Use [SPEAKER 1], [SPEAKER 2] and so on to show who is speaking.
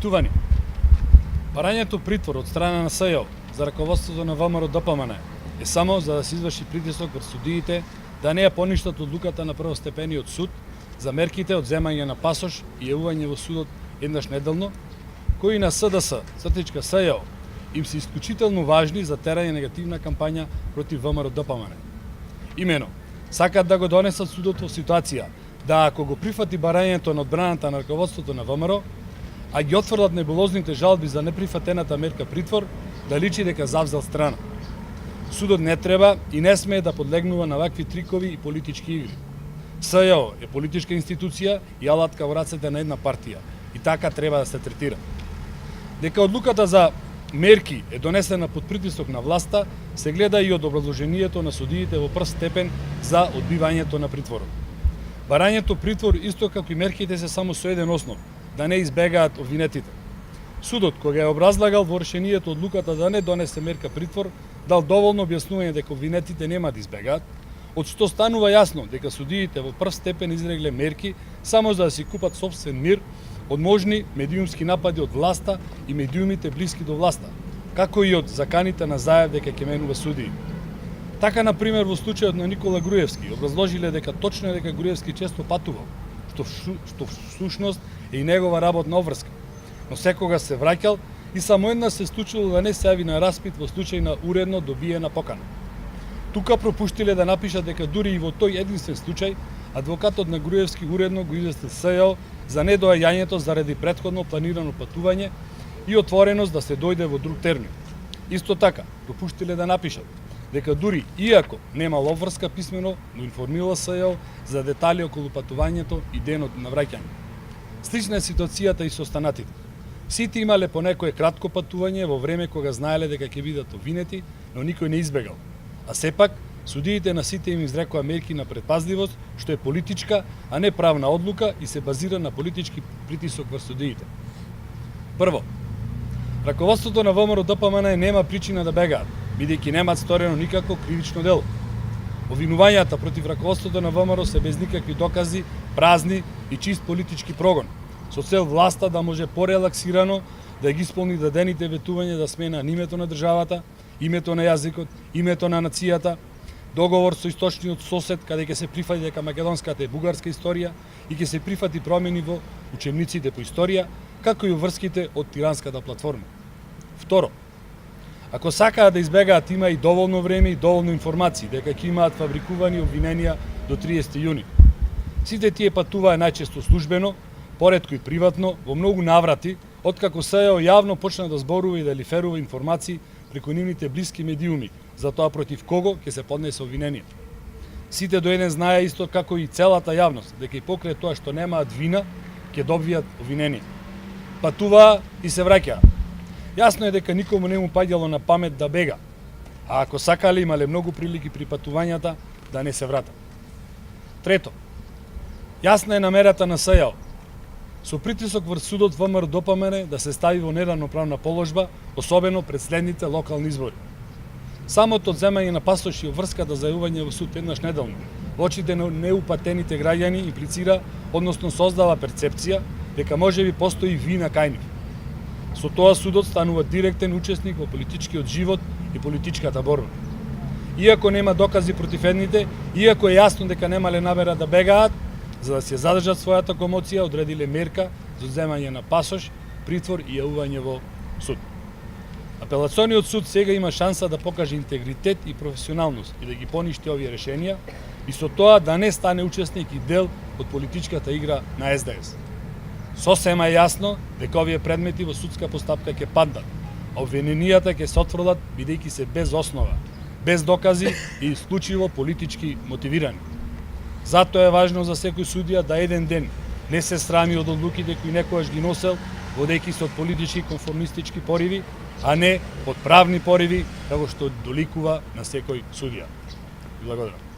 [SPEAKER 1] Почитувани, барањето притвор од страна на СЈО за раководството на ВМРО ДПМН е само за да се изврши притисок врз судиите да не ја поништат одлуката на првостепениот суд за мерките од земање на пасош и јавување во судот еднаш неделно, кои на СДС, СЈО, им се исклучително важни за терање негативна кампања против ВМРО ДПМН. Имено, сакат да го донесат судот во ситуација да ако го прифати барањето на одбраната на раководството на ВМРО, а ги отфрлат небулозните жалби за неприфатената мерка притвор, да личи дека завзел страна. Судот не треба и не смее да подлегнува на вакви трикови и политички игри. СЈО е политичка институција и алатка во рацете на една партија и така треба да се третира. Дека одлуката за мерки е донесена под притисок на власта, се гледа и од образложението на судиите во прв степен за одбивањето на притворот. Барањето притвор исто како и мерките се само со еден основ, да не избегаат обвинетите. Судот, кога е образлагал во решението одлуката да не донесе мерка притвор, дал доволно објаснување дека обвинетите нема да избегаат, од што станува јасно дека судиите во прв степен изрегле мерки само за да си купат собствен мир од можни медиумски напади од власта и медиумите блиски до власта, како и од заканите на Заев дека ќе менува судии. Така, например, во случајот на Никола Груевски, образложиле дека точно е дека Груевски често патувал, што всушност е и негова работна обврска, но секогаш се враќал и само една се случило да не се јави на распит во случај на уредно добиена покана. Тука пропуштиле да напишат дека дури и во тој единствен случај, адвокатот на Груевски уредно го извести СЈО за недоаѓањето заради претходно планирано патување и отвореност да се дојде во друг термин. Исто така, пропуштиле да напишат дека дури иако немал обврска писмено, но информирала СЈО за детали околу патувањето и денот на враќање. Слична е ситуацијата и со останатите. Сите имале по некое кратко патување во време кога знаеле дека ќе бидат обвинети, но никој не избегал. А сепак, судиите на сите им изрекоа мерки на предпазливост, што е политичка, а не правна одлука и се базира на политички притисок врз судиите. Прво, раководството на ВМРО ДПМН нема причина да бегаат, бидејќи немаат сторено никакво кривично дело. Обвинувањата против раководството на ВМРО се без никакви докази, празни и чист политички прогон, со цел власта да може порелаксирано да ги исполни дадените ветувања да смена името на државата, името на јазикот, името на нацијата, договор со источниот сосед каде ќе се прифати дека македонската е бугарска историја и ќе се прифати промени во учебниците по историја, како и врските од тиранската платформа. Второ, ако сакаат да избегаат, има и доволно време и доволно информации дека ќе имаат фабрикувани обвиненија до 30 јуни. Сите тие патуваа најчесто службено, поретко и приватно, во многу наврати, откако СЈО јавно почна да зборува и да лиферува информации преку нивните блиски медиуми за тоа против кого ќе се поднесе обвинение. Сите до еден знае исто како и целата јавност дека и покрај тоа што немаат вина ќе добијат обвинение. Патуваа и се враќаа. Јасно е дека никому не му паѓало на памет да бега, а ако сакале имале многу прилики при патувањата да не се вратат. Трето, јасна е намерата на СЈО со притисок врз судот ВМРО ДПМН да се стави во неравноправна положба, особено пред следните локални избори. Самото земање на пасош и обврската за јавување во суд еднаш неделно во очите на неупатените граѓани имплицира, односно создава перцепција дека можеби постои вина кај нив. Со тоа судот станува директен учесник во политичкиот живот и политичката борба. Иако нема докази против едните, иако е јасно дека немале намера да бегаат, за да се задржат својата комоција, одредиле мерка за земање на пасош, притвор и јавување во суд. Апелациониот суд сега има шанса да покаже интегритет и професионалност и да ги поништи овие решенија и со тоа да не стане учесник и дел од политичката игра на СДС. Сосема е јасно дека овие предмети во судска постапка ќе паднат, а обвиненијата ќе се отфрлат бидејќи се без основа, без докази и исклучиво политички мотивирани. Затоа е важно за секој судија да еден ден не се срами од одлуките кои некојаш ги носел, водејќи се од политички конформистички пориви, а не од правни пориви, како што доликува на секој судија. Благодарам.